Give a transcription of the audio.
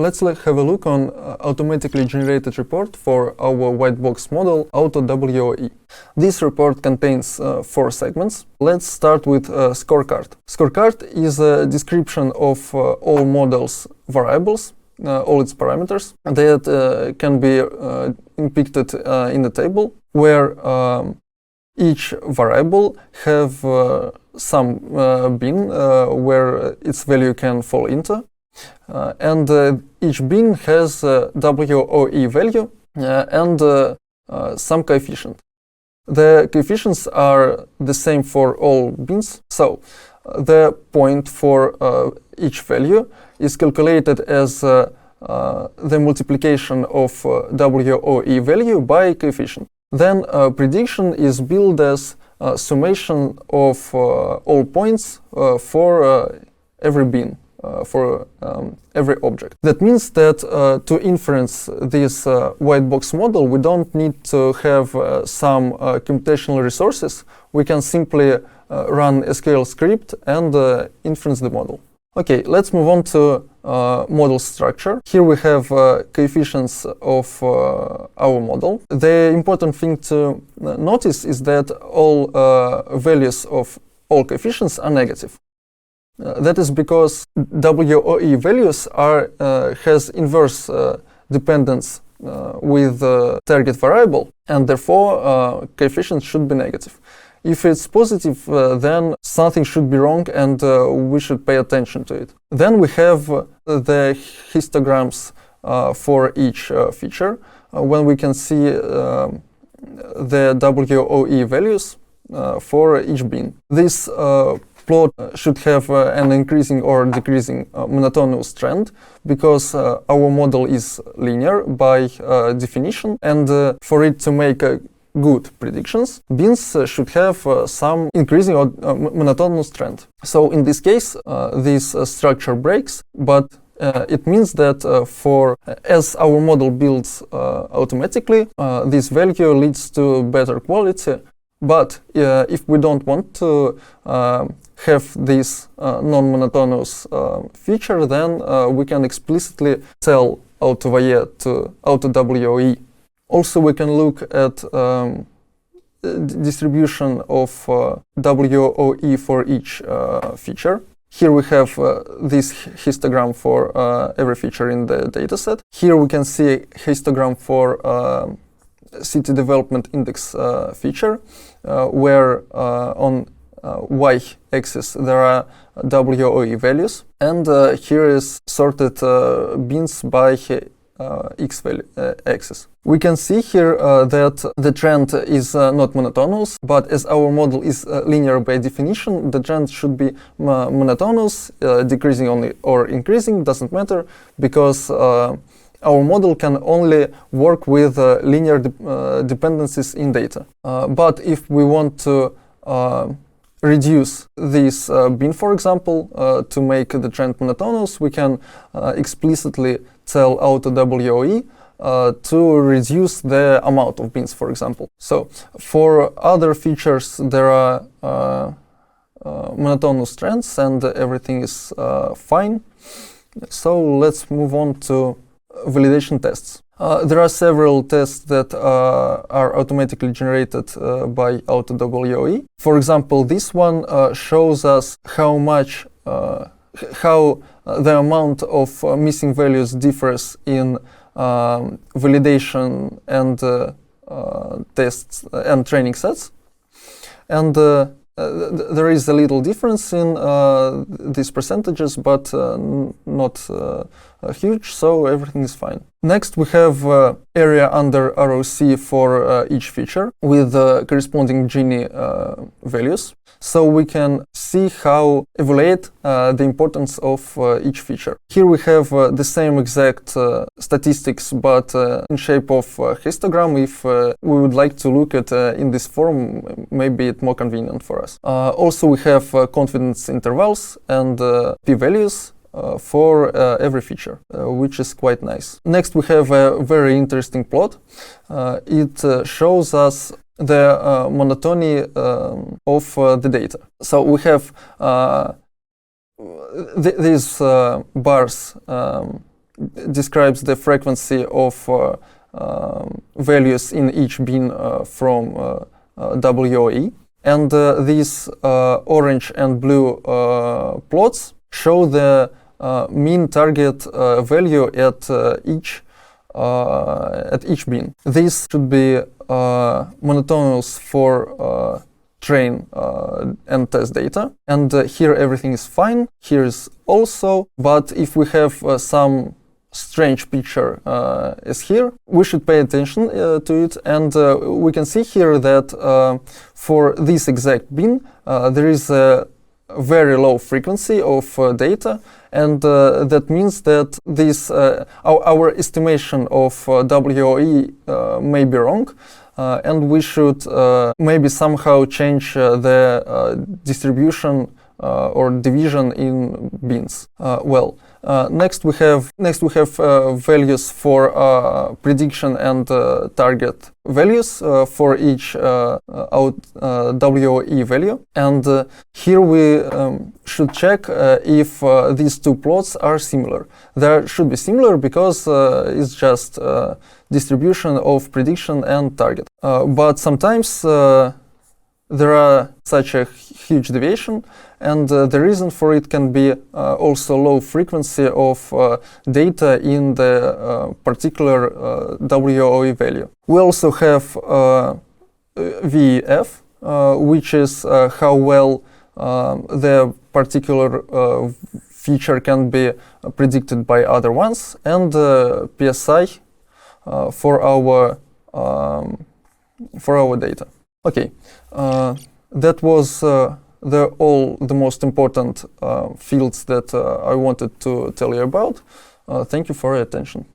Let's have a look on automatically generated report for our white box model AutoWoE. This report contains 4 segments. Let's start with Scorecard. Scorecard is a description of all models' variables, all its parameters that can be depicted in the table, where each variable have some bin where its value can fall into. And each bin has a WoE value and some coefficient. The coefficients are the same for all bins, so the point for each value is calculated as the multiplication of WoE value by coefficient. Then prediction is built as summation of all points for every bin. For every object. That means that to inference this white box model, we don't need to have some computational resources. We can simply run a SQL script and inference the model. Okay, let's move on to model structure. Here we have coefficients of our model. The important thing to notice is that all values of all coefficients are negative. That is because WoE values has inverse dependence with the target variable, and therefore coefficients should be negative. If it's positive, then something should be wrong and we should pay attention to it. Then we have the histograms for each feature, when we can see the WoE values for each bin. This plot should have an increasing or decreasing monotonous trend, because our model is linear by definition, and for it to make good predictions, bins should have some increasing or monotonous trend. So in this case, this structure breaks, but it means that as our model builds automatically, this value leads to better quality. But if we don't want to have this non-monotonous feature, then we can explicitly tell AutoWoE to AutoWoE. Also, we can look at distribution of WoE for each feature. Here we have this histogram for every feature in the dataset. Here we can see a histogram for city development index feature, where on y-axis there are WoE values, and here is sorted bins by x-axis. We can see here that the trend is not monotonous, but as our model is linear by definition, the trend should be monotonous, decreasing only or increasing, doesn't matter, because our model can only work with linear dependencies in data. But if we want to reduce this bin, for example, to make the trend monotonous, we can explicitly tell AutoWoE to reduce the amount of bins, for example. So for other features, there are monotonous trends and everything is fine. So let's move on to validation tests. There are several tests that are automatically generated by AutoWoE. For example, this one shows us how the amount of missing values differs in validation and tests and training sets. And there is a little difference in these percentages, but not huge, so everything is fine. Next, we have area under ROC for each feature with corresponding Gini values. So we can see how evaluate the importance of each feature. Here we have the same exact statistics, but in shape of histogram. If we would like to look at in this form, maybe it's more convenient for us. Also, we have confidence intervals and p-values for every feature, which is quite nice. Next, we have a very interesting plot. It shows us the monotony of the data. So we have these bars describes the frequency of values in each bin from WoE. And these orange and blue plots show the mean target value at each bin. This should be monotonous for train and test data. And here everything is fine. Here is also. But if we have some strange picture as here, we should pay attention to it. And we can see here that for this exact bin, there is a very low frequency of data, and that means that this our estimation of WoE may be wrong, and we should maybe somehow change the distribution or division in bins. Next we have values for prediction and target values for each WoE value, and here we should check if these two plots are similar. They should be similar because it's just distribution of prediction and target. But sometimes there are such a huge deviation, and the reason for it can be also low frequency of data in the particular WoE value. We also have VEF, which is how well the particular feature can be predicted by other ones, and PSI for our data. Okay, that was all the most important fields that I wanted to tell you about. Thank you for your attention.